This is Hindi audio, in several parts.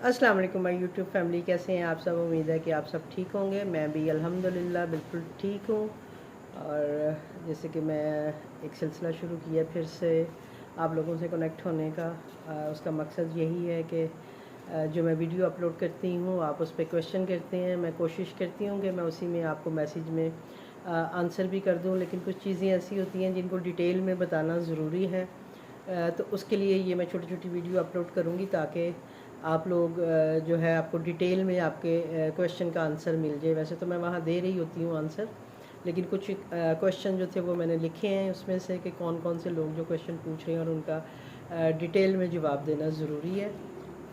अस्सलाम वालेकुम माय यूट्यूब फैमिली, कैसे हैं आप सब। उम्मीद है कि आप सब ठीक होंगे। मैं भी अल्हम्दुलिल्लाह बिल्कुल ठीक हूँ। और जैसे कि मैं एक सिलसिला शुरू किया फिर से आप लोगों से कनेक्ट होने का। उसका मकसद यही है कि जो मैं वीडियो अपलोड करती हूँ आप उस पर क्वेश्चन करते हैं, मैं कोशिश करती हूँ कि मैं उसी में आपको मैसेज में आंसर भी कर दूँ। लेकिन कुछ चीज़ें ऐसी होती हैं जिनको डिटेल में बताना ज़रूरी है। तो उसके लिए ये मैं छोटी छोटी वीडियो अपलोड करूँगी ताकि आप लोग जो है आपको डिटेल में आपके क्वेश्चन का आंसर मिल जाए। वैसे तो मैं वहाँ दे रही होती हूँ आंसर, लेकिन कुछ क्वेश्चन जो थे वो मैंने लिखे हैं उसमें से कि कौन कौन से लोग जो क्वेश्चन पूछ रहे हैं और उनका डिटेल में जवाब देना ज़रूरी है।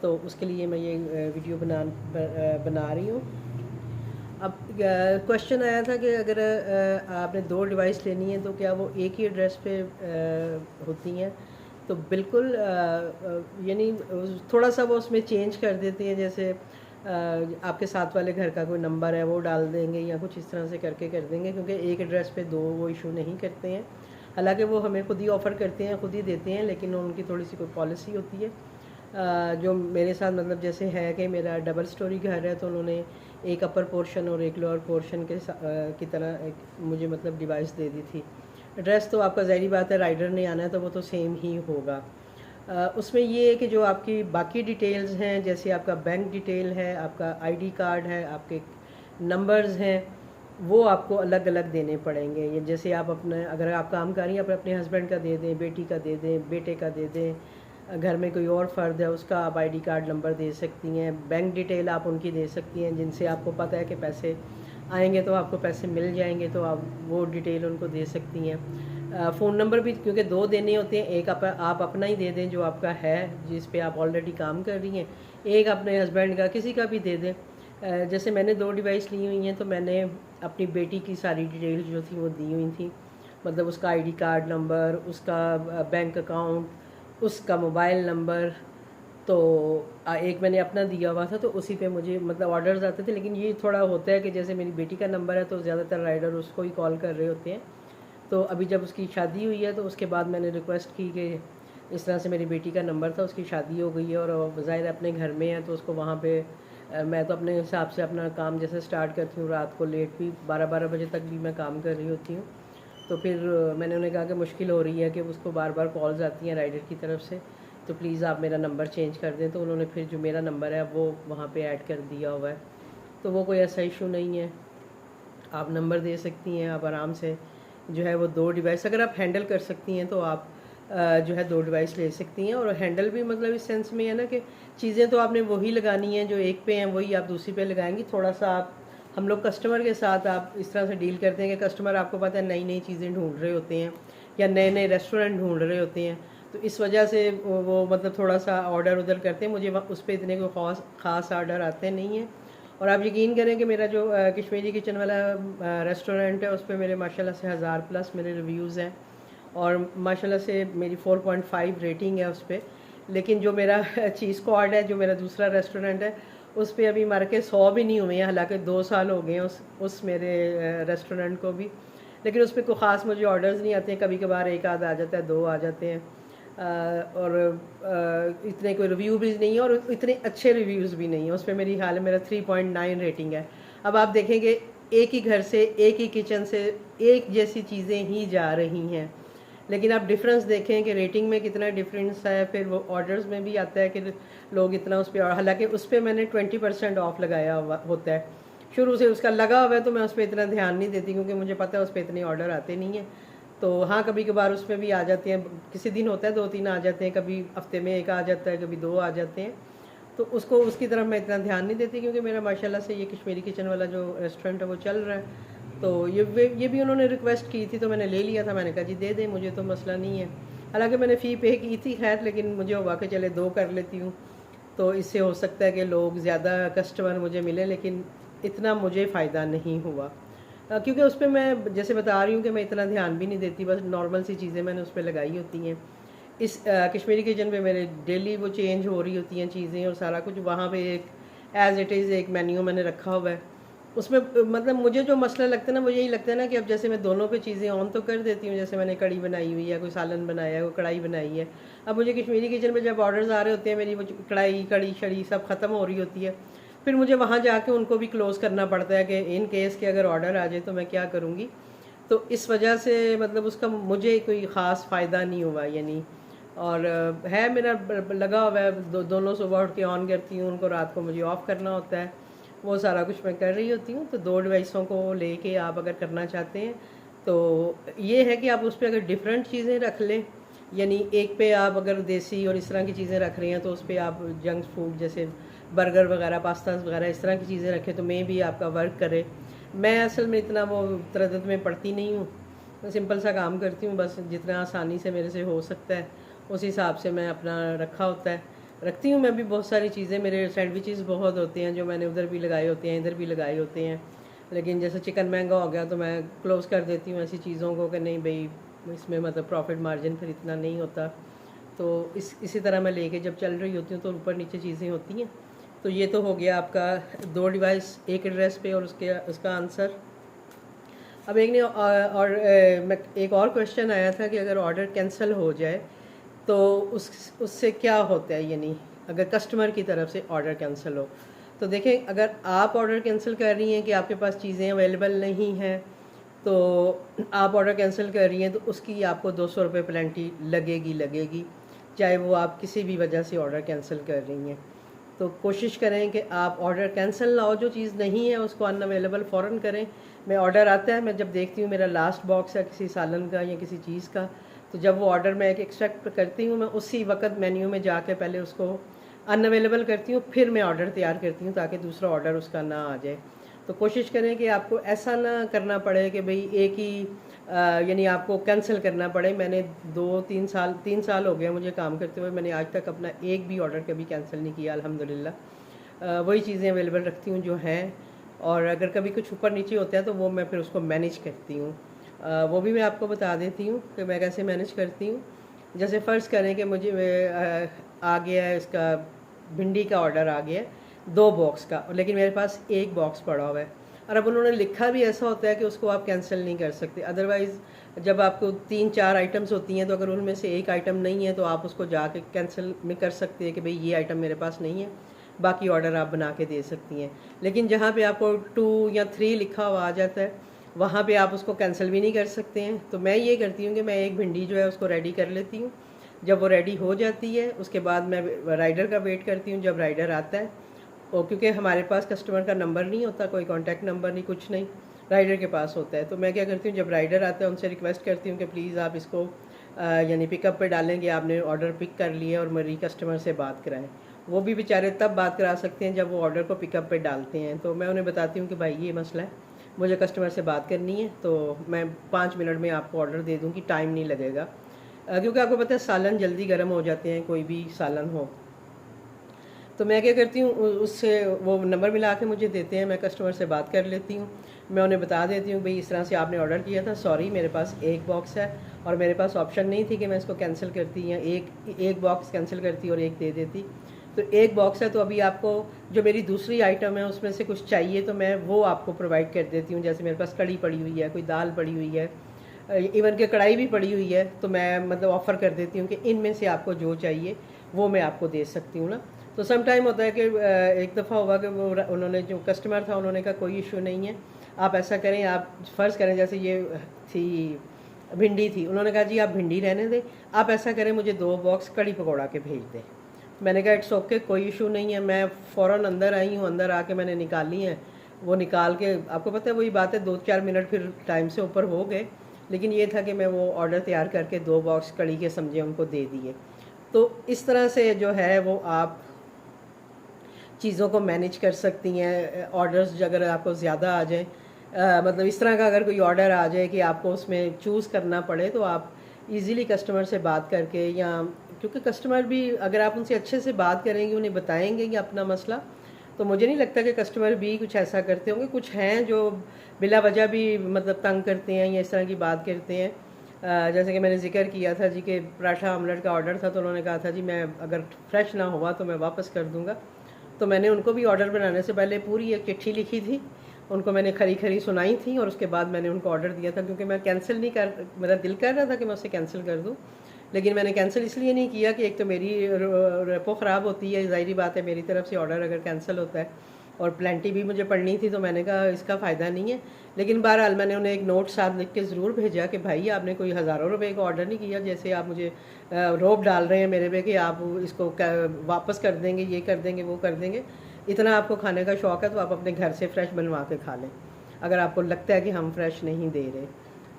तो उसके लिए मैं ये वीडियो बना रही हूँ। अब क्वेश्चन आया था कि अगर आपने दो डिवाइस लेनी है तो क्या वो एक ही एड्रेस पे होती हैं। तो बिल्कुल यानी थोड़ा सा वो उसमें चेंज कर देते हैं। जैसे आपके साथ वाले घर का कोई नंबर है वो डाल देंगे या कुछ इस तरह से करके कर देंगे, क्योंकि एक एड्रेस पे दो वो इशू नहीं करते हैं। हालांकि वो हमें खुद ही ऑफ़र करते हैं, खुद ही देते हैं, लेकिन उनकी थोड़ी सी कोई पॉलिसी होती है। जो मेरे साथ मतलब जैसे है कि मेरा डबल स्टोरी घर है, तो उन्होंने एक अपर पोर्शन और एक लोअर पोर्शन की तरह एक मुझे मतलब डिवाइस दे दी थी। एड्रेस तो आपका ज़ाहिर बात है, राइडर ने आना है तो वो तो सेम ही होगा। उसमें ये है कि जो आपकी बाकी डिटेल्स हैं, जैसे आपका बैंक डिटेल है, आपका आईडी कार्ड है, आपके नंबर्स हैं, वो आपको अलग अलग देने पड़ेंगे। ये जैसे आप अपने अगर आप काम कर रही हैं अपने हस्बैंड का दे दें, बेटी का दे दें, बेटे का दे दें, घर में कोई और फ़र्द है उसका आप आईडी कार्ड नंबर दे सकती हैं। बैंक डिटेल आप उनकी दे सकती हैं जिनसे आपको पता है कि पैसे आएंगे तो आपको पैसे मिल जाएंगे, तो आप वो डिटेल उनको दे सकती हैं। फ़ोन नंबर भी क्योंकि दो देने होते हैं, एक आप अपना ही दे दें जो आपका है जिस पे आप ऑलरेडी काम कर रही हैं, एक अपने हस्बैंड का किसी का भी दे दें। जैसे मैंने दो डिवाइस ली हुई हैं तो मैंने अपनी बेटी की सारी डिटेल जो थी वो दी हुई थी, मतलब उसका आईडी कार्ड नंबर, उसका बैंक अकाउंट, उसका मोबाइल नंबर। तो एक मैंने अपना दिया हुआ था तो उसी पे मुझे मतलब ऑर्डर्स आते थे। लेकिन ये थोड़ा होता है कि जैसे मेरी बेटी का नंबर है तो ज़्यादातर राइडर उसको ही कॉल कर रहे होते हैं। तो अभी जब उसकी शादी हुई है तो उसके बाद मैंने रिक्वेस्ट की कि इस तरह से मेरी बेटी का नंबर था, उसकी शादी हो गई है और ज़ाहिर अपने घर में है तो उसको वहाँ पे मैं तो अपने हिसाब से अपना काम जैसे स्टार्ट करती हूँ, रात को लेट भी 12-12 बजे तक भी मैं काम कर रही होती हूँ। तो फिर मैंने उन्हें कहा कि मुश्किल हो रही है कि उसको बार बार कॉल्स आती हैं राइडर की तरफ से, तो प्लीज़ आप मेरा नंबर चेंज कर दें। तो उन्होंने फिर जो मेरा नंबर है वो वहाँ पे ऐड कर दिया हुआ है। तो वो कोई ऐसा इशू नहीं है, आप नंबर दे सकती हैं। आप आराम से जो है वो दो डिवाइस अगर आप हैंडल कर सकती हैं तो आप जो है दो डिवाइस ले सकती हैं। और हैंडल भी मतलब इस सेंस में है ना कि चीज़ें तो आपने वही लगानी है जो एक पे हैं वही आप दूसरी पे लगाएंगी। थोड़ा सा आप हम लोग कस्टमर के साथ आप इस तरह से डील करते हैं कि कस्टमर आपको पता है नई नई चीज़ें ढूंढ रहे होते हैं या नए नए रेस्टोरेंट ढूंढ रहे होते हैं, तो इस वजह से वो मतलब थोड़ा सा ऑर्डर उधर करते हैं। मुझे उस पर इतने कोई ख़ास ऑर्डर आते नहीं हैं। और आप यकीन करें कि मेरा जो कश्मीरी किचन वाला रेस्टोरेंट है उस पर मेरे माशाल्लाह से 1000+ मेरे रिव्यूज़ हैं और माशाल्लाह से मेरी 4.5 रेटिंग है उस पर। लेकिन जो मेरा चीज़ स्क्वाड है, जो मेरा दूसरा रेस्टोरेंट है, उस पर अभी मर के 100 भी नहीं हुए हैं। हालांकि 2 साल हो गए हैं उस मेरे रेस्टोरेंट को भी, लेकिन उस पर कोई ख़ास मुझे ऑर्डर्स नहीं आते हैं। कभी कभार एक आध आ जाता है, दो आ जाते हैं। और इतने कोई रिव्यू भी नहीं है और इतने अच्छे रिव्यूज़ भी नहीं है उस पर। मेरी हाल है मेरा 3.9 रेटिंग है। अब आप देखेंगे एक ही घर से, एक ही किचन से एक जैसी चीज़ें ही जा रही हैं, लेकिन आप डिफरेंस देखें कि रेटिंग में कितना डिफरेंस है। फिर वो ऑर्डर्स में भी आता है कि लोग इतना उस पर, हालांकि उस पर मैंने 20% ऑफ लगाया होता है शुरू से, उसका लगा हुआ है, तो मैं उस पर इतना ध्यान नहीं देती क्योंकि मुझे पता है उस पर इतने ऑर्डर आते नहीं हैं। तो हाँ, कभी कभार उसमें भी आ जाते हैं, किसी दिन होता है 2-3 आ जाते हैं, कभी हफ्ते में एक आ जाता है, कभी 2 आ जाते हैं। तो उसको उसकी तरफ मैं इतना ध्यान नहीं देती क्योंकि मेरा माशाल्लाह से ये कश्मीरी किचन वाला जो रेस्टोरेंट है वो चल रहा है। तो ये भी उन्होंने रिक्वेस्ट की थी तो मैंने ले लिया था। मैंने कहा जी दे दें, मुझे तो मसला नहीं है। हालांकि मैंने फ़ी पे की थी खैर, लेकिन मुझे हुआ कि चले दो कर लेती हूँ, तो इससे हो सकता है कि लोग ज़्यादा कस्टमर मुझे मिले, लेकिन इतना मुझे फ़ायदा नहीं हुआ। क्योंकि उस पर मैं जैसे बता रही हूँ कि मैं इतना ध्यान भी नहीं देती, बस नॉर्मल सी चीज़ें मैंने उस पर लगाई होती हैं। इस कश्मीरी किचन पे मेरे डेली वो चेंज हो रही होती हैं चीज़ें और सारा कुछ। वहाँ पे एक एज़ इट इज़ एक मेन्यू मैंने रखा हुआ है, उसमें मतलब मुझे जो मसला लगता है ना, वो यही लगता है ना कि अब जैसे मैं दोनों पे चीज़ें ऑन तो कर देती हूँ, जैसे मैंने कड़ी बनाई हुई है, कोई सालन बनाया है, कोई कढ़ाई बनाई है। अब मुझे कश्मीरी किचन में जब ऑर्डर्स आ रहे होते हैं, मेरी वो कढ़ाई कड़ी शड़ी सब ख़त्म हो रही होती है, फिर मुझे वहाँ जाके उनको भी क्लोज़ करना पड़ता है कि इन केस के अगर ऑर्डर आ जाए तो मैं क्या करूँगी। तो इस वजह से मतलब उसका मुझे कोई ख़ास फ़ायदा नहीं हुआ यानी। और है मेरा लगा हुआ है, दोनों सुबह उठ के ऑन करती हूँ, उनको रात को मुझे ऑफ़ करना होता है, वो सारा कुछ मैं कर रही होती हूँ। तो दो डिवाइसों को लेके आप अगर करना चाहते हैं तो ये है कि आप उस पर अगर डिफरेंट चीज़ें रख लें, यानी एक पे आप अगर देसी और इस तरह की चीज़ें रख रहे हैं तो उस पर आप जंक फूड जैसे बर्गर वगैरह, पास्ताज वगैरह इस तरह की चीज़ें रखें तो मे भी आपका वर्क करे। मैं असल में इतना वो तरद्दुद में पड़ती नहीं हूँ, मैं सिंपल सा काम करती हूँ, बस जितना आसानी से मेरे से हो सकता है उस हिसाब से मैं अपना रखा होता है। रखती हूँ मैं भी बहुत सारी चीज़ें, मेरे सैंडविचेस बहुत होते हैं जो मैंने उधर भी लगाए होते हैं, इधर भी लगाए होते हैं। लेकिन जैसे चिकन महंगा हो गया तो मैं क्लोज़ कर देती हूँ ऐसी चीज़ों को कि नहीं भाई, इसमें मतलब प्रॉफिट मार्जिन फिर इतना नहीं होता। तो इसी तरह मैं लेके जब चल रही होती हूँ तो ऊपर नीचे चीज़ें होती हैं। तो ये तो हो गया आपका दो डिवाइस एक एड्रेस पे और उसका आंसर। अब एक ने और एक और क्वेश्चन आया था कि अगर ऑर्डर कैंसिल हो जाए तो उससे क्या होता है, यानी अगर कस्टमर की तरफ से ऑर्डर कैंसिल हो। तो देखें, अगर आप ऑर्डर कैंसिल कर रही हैं कि आपके पास चीज़ें अवेलेबल नहीं हैं, तो आप ऑर्डर कैंसिल कर रही हैं तो उसकी आपको 200 रुपये पेनल्टी लगेगी, चाहे वो आप किसी भी वजह से ऑर्डर कैंसिल कर रही हैं। तो कोशिश करें कि आप ऑर्डर कैंसिल ना हो, जो चीज़ नहीं है उसको अनअवेलेबल फ़ौरन करें। मैं ऑर्डर आता है, मैं जब देखती हूँ मेरा लास्ट बॉक्स है किसी सालन का या किसी चीज़ का, तो जब वो ऑर्डर मैं एक एक्सट्रैक्ट करती हूँ, मैं उसी वक्त मेन्यू में जाके पहले उसको अनअवेलेबल करती हूँ, फिर मैं ऑर्डर तैयार करती हूँ ताकि दूसरा ऑर्डर उसका ना आ जाए। तो कोशिश करें कि आपको ऐसा ना करना पड़े कि भाई एक ही यानी आपको कैंसिल करना पड़े। मैंने 3 साल हो गए मुझे काम करते हुए, मैंने आज तक अपना एक भी ऑर्डर कभी कैंसिल नहीं किया अल्हम्दुलिल्लाह। वही चीज़ें अवेलेबल रखती हूँ जो हैं, और अगर कभी कुछ ऊपर नीचे होता है तो वो मैं फिर उसको मैनेज करती हूँ। वो भी मैं आपको बता देती हूँ कि मैं कैसे मैनेज करती हूँ। जैसे फ़र्ज़ करें कि मुझे आ गया है इसका भिंडी का ऑर्डर आ गया है 2 बॉक्स का, और लेकिन मेरे पास 1 बॉक्स पड़ा हुआ है। और अब उन्होंने लिखा भी ऐसा होता है कि उसको आप कैंसिल नहीं कर सकते। अदरवाइज़ जब आपको 3-4 आइटम्स होती हैं तो अगर उनमें से एक आइटम नहीं है तो आप उसको जाके कैंसिल में कर सकते हैं कि भाई ये आइटम मेरे पास नहीं है, बाकी ऑर्डर आप बना के दे सकती हैं। लेकिन जहाँ पे आपको 2 या 3 लिखा हुआ आ जाता है वहाँ पे आप उसको कैंसिल भी नहीं कर सकते हैं। तो मैं ये करती हूँ कि मैं एक भिंडी जो है उसको रेडी कर लेती हूँ। जब वो रेडी हो जाती है उसके बाद मैं राइडर का वेट करती हूँ जब राइडर आता है। और क्योंकि हमारे पास कस्टमर का नंबर नहीं होता, कोई कॉन्टैक्ट नंबर नहीं, कुछ नहीं, राइडर के पास होता है। तो मैं क्या करती हूँ, जब राइडर आता है उनसे रिक्वेस्ट करती हूँ कि प्लीज़ आप इसको यानी पिकअप पे डालें कि आपने ऑर्डर पिक कर लिया और मेरी कस्टमर से बात कराएं। वो भी बेचारे तब बात करा सकते हैं जब वो ऑर्डर को पिकअप पे डालते हैं। तो मैं उन्हें बताती हूँ कि भाई ये मसला है, मुझे कस्टमर से बात करनी है, तो मैं 5 मिनट में आपको ऑर्डर दे दूँगी, टाइम नहीं लगेगा। क्योंकि आपको पता है सालन जल्दी गर्म हो जाते हैं, कोई भी सालन हो। तो मैं क्या करती हूँ, उससे वो नंबर मिला के मुझे देते हैं, मैं कस्टमर से बात कर लेती हूँ। मैं उन्हें बता देती हूँ भाई इस तरह से आपने ऑर्डर किया था, सॉरी मेरे पास 1 बॉक्स है, और मेरे पास ऑप्शन नहीं थी कि मैं इसको कैंसिल करती या एक बॉक्स कैंसिल करती और एक दे देती। तो 1 बॉक्स है तो अभी आपको जो मेरी दूसरी आइटम है उसमें से कुछ चाहिए तो मैं वो आपको प्रोवाइड कर देती हूँ। जैसे मेरे पास कड़ी पड़ी हुई है, कोई दाल पड़ी हुई है, इवन के कढ़ाई भी पड़ी हुई है, तो मैं मतलब ऑफ़र कर देती हूँ कि इनमें से आपको जो चाहिए वो मैं आपको दे सकती हूँ ना। तो सम टाइम होता है कि एक दफ़ा हुआ कि वो उन्होंने जो कस्टमर था उन्होंने कहा कोई इशू नहीं है, आप ऐसा करें, आप फ़र्ज़ करें जैसे ये थी भिंडी थी, उन्होंने कहा जी आप भिंडी रहने दें, आप ऐसा करें मुझे 2 बॉक्स कड़ी पकौड़ा के भेज दें। मैंने कहा इट्स ओके, कोई इशू नहीं है। मैं फ़ौरन अंदर आई हूँ, अंदर आके मैंने निकाली हैं, वो निकाल के आपको पता है वही बात है 2-4 मिनट फिर टाइम से ऊपर हो गए, लेकिन ये था कि मैं वो ऑर्डर तैयार करके 2 बॉक्स कड़ी के समझे उनको दे दिए। तो इस तरह से जो है वो आप चीज़ों को मैनेज कर सकती हैं। ऑर्डर्स अगर आपको ज़्यादा आ जाए, मतलब इस तरह का अगर कोई ऑर्डर आ जाए कि आपको उसमें चूज़ करना पड़े, तो आप इजीली कस्टमर से बात करके, या क्योंकि कस्टमर भी अगर आप उनसे अच्छे से बात करेंगे, उन्हें बताएंगे कि अपना मसला, तो मुझे नहीं लगता कि कस्टमर भी कुछ ऐसा करते होंगे। कुछ हैं जो बिला वजह भी मतलब तंग करते हैं या इस तरह की बात करते हैं। जैसे कि मैंने जिक्र किया था जी कि पराठा ऑमलेट का ऑर्डर था, तो उन्होंने कहा था जी मैं अगर फ्रेश ना हुआ तो मैं वापस कर दूंगा। तो मैंने उनको भी ऑर्डर बनाने से पहले पूरी एक चिट्ठी लिखी थी उनको मैंने खरी खरी सुनाई थी और उसके बाद मैंने उनको ऑर्डर दिया था, क्योंकि मैं कैंसिल नहीं कर, मेरा दिल कर रहा था कि मैं उसे कैंसिल कर दूँ, लेकिन मैंने कैंसिल इसलिए नहीं किया कि एक तो मेरी रेपो ख़राब होती है, ज़ाहिरी बात है, मेरी तरफ से ऑर्डर अगर कैंसिल होता है, और प्लेंटी भी मुझे पढ़नी थी, तो मैंने कहा इसका फ़ायदा नहीं है। लेकिन बहरहाल मैंने उन्हें एक नोट साथ लिख के ज़रूर भेजा कि भाई आपने कोई हज़ारों रुपए का ऑर्डर नहीं किया, जैसे आप मुझे रोब डाल रहे हैं मेरे पे कि आप इसको वापस कर देंगे, ये कर देंगे, वो कर देंगे। इतना आपको खाने का शौक़ है तो आप अपने घर से फ़्रेश बनवा के खा लें, अगर आपको लगता है कि हम फ्रेश नहीं दे रहे।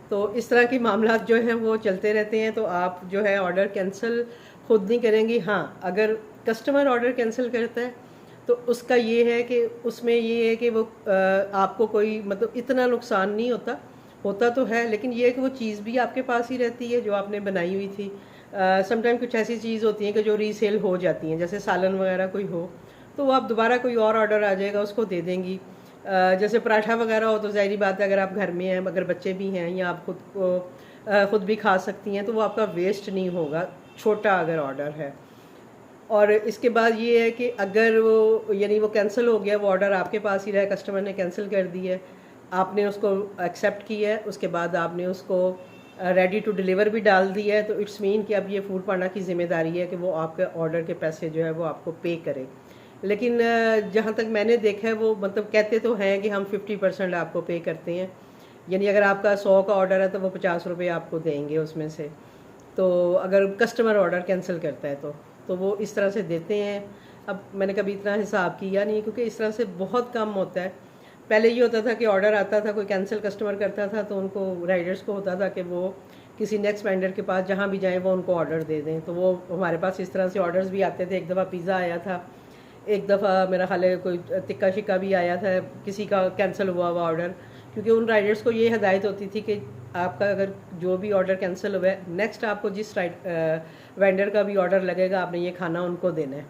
तो इस तरह के मामलात जो हैं वो चलते रहते हैं। तो आप जो है ऑर्डर कैंसिल खुद नहीं करेंगी। हाँ, अगर कस्टमर ऑर्डर कैंसिल करता है तो उसका ये है कि उसमें ये है कि वो आपको कोई मतलब इतना नुकसान नहीं होता, होता तो है, लेकिन ये है कि वो चीज़ भी आपके पास ही रहती है जो आपने बनाई हुई थी। समटाइम कुछ ऐसी चीज़ होती हैं कि जो रीसेल हो जाती हैं, जैसे सालन वगैरह कोई हो तो वो आप दोबारा कोई और ऑर्डर आ जाएगा उसको दे देंगी। जैसे पराठा वगैरह हो तो ज़ाहिरी बात है, अगर आप घर में हैं, अगर बच्चे भी हैं या आप खुद भी खा सकती हैं, तो वो आपका वेस्ट नहीं होगा, छोटा अगर ऑर्डर है। और इसके बाद ये है कि अगर वो यानी वो कैंसिल हो गया, वो ऑर्डर आपके पास ही रहा, कस्टमर ने कैंसिल कर दी है, आपने उसको एक्सेप्ट किया है, उसके बाद आपने उसको रेडी टू डिलीवर भी डाल दिया है, तो इट्स मीन कि अब ये फूड पांडा की ज़िम्मेदारी है कि वो आपके ऑर्डर के पैसे जो है वो आपको पे करे। लेकिन जहाँ तक मैंने देखा है वो मतलब कहते तो हैं कि हम 50% आपको पे करते हैं, यानी अगर आपका 100 का ऑर्डर है तो वो 50 रुपये आपको देंगे उसमें से। तो अगर कस्टमर ऑर्डर कैंसिल करता है तो वो इस तरह से देते हैं। अब मैंने कभी इतना हिसाब किया नहीं, क्योंकि इस तरह से बहुत कम होता है। पहले ये होता था कि ऑर्डर आता था, कोई कैंसिल कस्टमर करता था तो उनको राइडर्स को होता था कि वो किसी नेक्स्ट वेंडर के पास जहाँ भी जाएँ वो उनको ऑर्डर दे दें। तो वो हमारे पास इस तरह से ऑर्डर्स भी आते थे। एक दफ़ा पिज़्ज़ा आया था, एक दफ़ा मेरा ख्याल है कोई टिक्का शिक्का भी आया था, किसी का कैंसिल हुआ हुआ ऑर्डर, क्योंकि उन राइडर्स को ये हदायत होती थी कि आपका अगर जो भी ऑर्डर कैंसिल हुआ है, नेक्स्ट आपको जिस वेंडर का भी ऑर्डर लगेगा आपने ये खाना उनको देना है।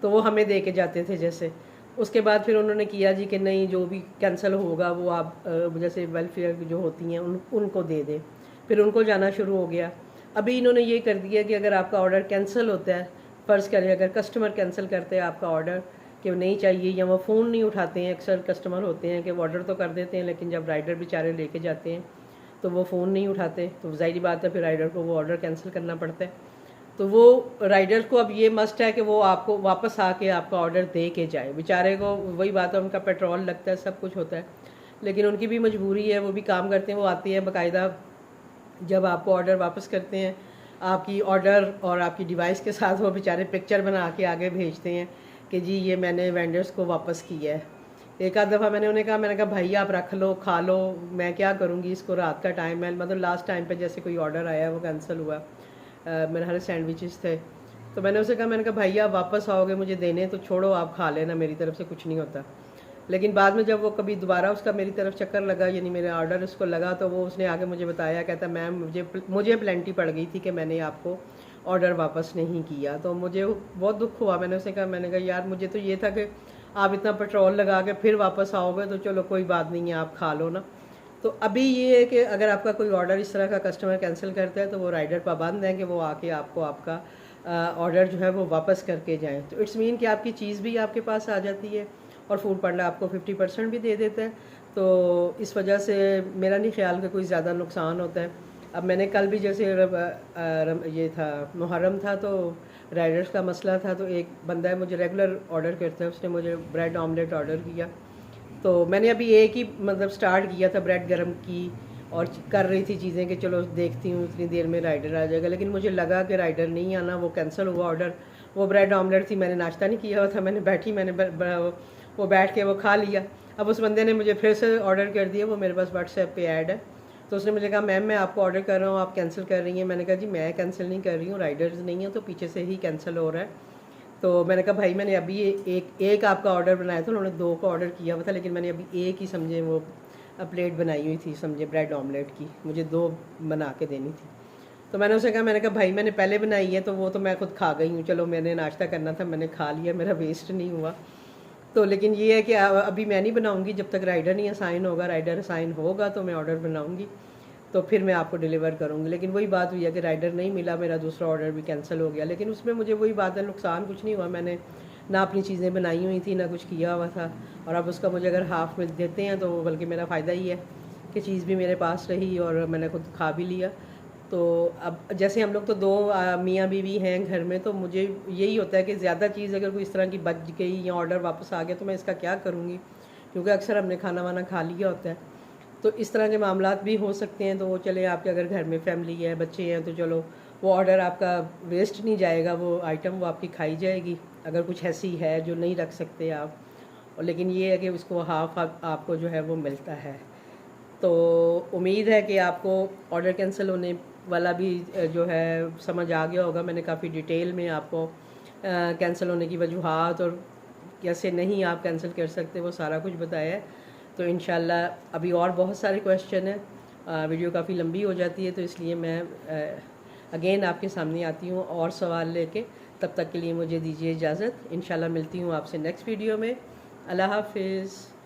तो वो हमें दे के जाते थे जैसे। उसके बाद फिर उन्होंने किया जी कि नहीं, जो भी कैंसिल होगा वो आप जैसे वेलफेयर जो होती हैं उनको दे दें। फिर उनको जाना शुरू हो गया। अभी इन्होंने ये कर दिया कि अगर आपका ऑर्डर कैंसिल होता है, फ़र्ज़ करें अगर कस्टमर कैंसिल करते हैं आपका ऑर्डर कि वो नहीं चाहिए या वो फ़ोन नहीं उठाते हैं, अक्सर कस्टमर होते हैं कि वो ऑर्डर तो कर देते हैं लेकिन जब राइडर बेचारे लेके जाते हैं तो वो फ़ोन नहीं उठाते, तो ज़ाहिर बात है फिर राइडर को वो ऑर्डर कैंसिल करना पड़ता है। तो वो राइडर को अब ये मस्ट है कि वो आपको वापस आके आपका ऑर्डर दे के जाए। बेचारे को वही बात है, उनका पेट्रोल लगता है, सब कुछ होता है, लेकिन उनकी भी मजबूरी है, वो भी काम करते हैं। वो आती है बाकायदा, जब आपको ऑर्डर वापस करते हैं आपकी ऑर्डर और आपकी डिवाइस के साथ वो बेचारे पिक्चर बना के आगे भेजते हैं कि जी ये मैंने वेंडर्स को वापस किया है। एक आध दफ़ा मैंने उन्हें कहा भाई आप रख लो, खा लो, मैं क्या करूँगी इसको, रात का टाइम है। मतलब लास्ट टाइम पे जैसे कोई ऑर्डर आया वो कैंसिल हुआ, मेरे हर सैंडविचेस थे, तो मैंने उसे कहा भाई आप वापस आओगे मुझे देने, तो छोड़ो आप खा लेना, मेरी तरफ से कुछ नहीं होता। लेकिन बाद में जब वो कभी दोबारा उसका मेरी तरफ चक्कर लगा, यानी मेरा ऑर्डर उसको लगा, तो वो उसने आगे मुझे बताया, कहता मैम मुझे प्लेंटी पड़ गई थी कि मैंने आपको ऑर्डर वापस नहीं किया। तो मुझे बहुत दुख हुआ। मैंने कहा यार मुझे तो ये था कि आप इतना पेट्रोल लगा के फिर वापस आओगे, तो चलो कोई बात नहीं है, आप खा लो ना। तो अभी ये है कि अगर आपका कोई ऑर्डर इस तरह का कस्टमर कैंसिल करता है तो वो राइडर पाबंद है कि वो आके आपको आपका ऑर्डर जो है वो वापस करके जाएं। तो इट्स मीन कि आपकी चीज़ भी आपके पास आ जाती है और फूड पांडा आपको 50% भी दे देता है। तो इस वजह से मेरा नहीं ख्याल कि कोई ज़्यादा नुकसान होता है। अब मैंने कल भी जैसे ये था मुहर्रम था, तो राइडर्स का मसला था, तो एक बंदा है मुझे रेगुलर ऑर्डर करता है, उसने मुझे ब्रेड ऑमलेट ऑर्डर किया। तो मैंने अभी एक ही मतलब स्टार्ट किया था, ब्रेड गर्म की और कर रही थी चीज़ें कि चलो देखती हूँ इतनी देर में राइडर आ जाएगा, लेकिन मुझे लगा कि राइडर नहीं आना, वो कैंसिल हुआ ऑर्डर। वो ब्रेड ऑमलेट थी, मैंने नाश्ता नहीं किया हुआ था, मैंने वो बैठ के वो खा लिया। अब उस बंदे ने मुझे फिर से ऑर्डर कर दिया, वो मेरे पास व्हाट्सएप पे ऐड है। तो उसने मुझे कहा मैम मैं आपको ऑर्डर कर रहा हूँ, आप कैंसिल कर रही हैं। मैंने कहा जी मैं कैंसिल नहीं कर रही हूँ, राइडर्स नहीं है तो पीछे से ही कैंसिल हो रहा है। तो मैंने कहा भाई मैंने अभी एक आपका ऑर्डर बनाया था, उन्होंने 2 का ऑर्डर किया हुआ था, लेकिन मैंने अभी एक ही समझे वो प्लेट बनाई हुई थी, समझे ब्रेड ऑमलेट की, मुझे 2 बना के देनी थी। तो मैंने कहा भाई मैंने पहले बनाई है तो वो तो मैं खुद खा गई हूँ, चलो मैंने नाश्ता करना था, मैंने खा लिया, मेरा वेस्ट नहीं हुआ। तो लेकिन ये है कि अभी मैं नहीं बनाऊँगी जब तक राइडर नहीं असाइन होगा। राइडर असाइन होगा तो मैं ऑर्डर बनाऊँगी, तो फिर मैं आपको डिलीवर करूँगी। लेकिन वही बात हुई है कि राइडर नहीं मिला, मेरा दूसरा ऑर्डर भी कैंसिल हो गया। लेकिन उसमें मुझे वही बात है, नुकसान कुछ नहीं हुआ। मैंने ना अपनी चीज़ें बनाई हुई थी, ना कुछ किया हुआ था। और अब उसका मुझे अगर हाफ़ मिल देते हैं तो बल्कि मेरा फ़ायदा ही है कि चीज़ भी मेरे पास रही और मैंने खुद खा भी लिया। तो अब जैसे हम लोग तो दो मियाँ बीवी हैं घर में, तो मुझे यही होता है कि ज़्यादा चीज़ अगर कोई इस तरह की बच गई या ऑर्डर वापस आ गया तो मैं इसका क्या करूँगी, क्योंकि अक्सर हमने खाना वाना खा लिया होता है। तो इस तरह के मामलात भी हो सकते हैं। तो वो चले, आपके अगर घर में फैमिली है, बच्चे हैं, तो चलो वो ऑर्डर आपका वेस्ट नहीं जाएगा, वो आइटम वो आपकी खाई जाएगी अगर कुछ ऐसी है जो नहीं रख सकते आप। और लेकिन ये है कि उसको हाफ़ आपको जो है वो मिलता है। तो उम्मीद है कि आपको ऑर्डर कैंसिल होने वाला भी जो है समझ आ गया होगा। मैंने काफ़ी डिटेल में आपको कैंसिल होने की वजूहात और कैसे नहीं आप कैंसिल कर सकते वो सारा कुछ बताया है। तो इंशाल्लाह अभी और बहुत सारे क्वेश्चन हैं, वीडियो काफ़ी लंबी हो जाती है, तो इसलिए मैं अगेन आपके सामने आती हूँ और सवाल लेके। तब तक के लिए मुझे दीजिए इजाज़त। इंशाल्लाह मिलती हूँ आपसे नेक्स्ट वीडियो में। अल्लाह हाफिज़।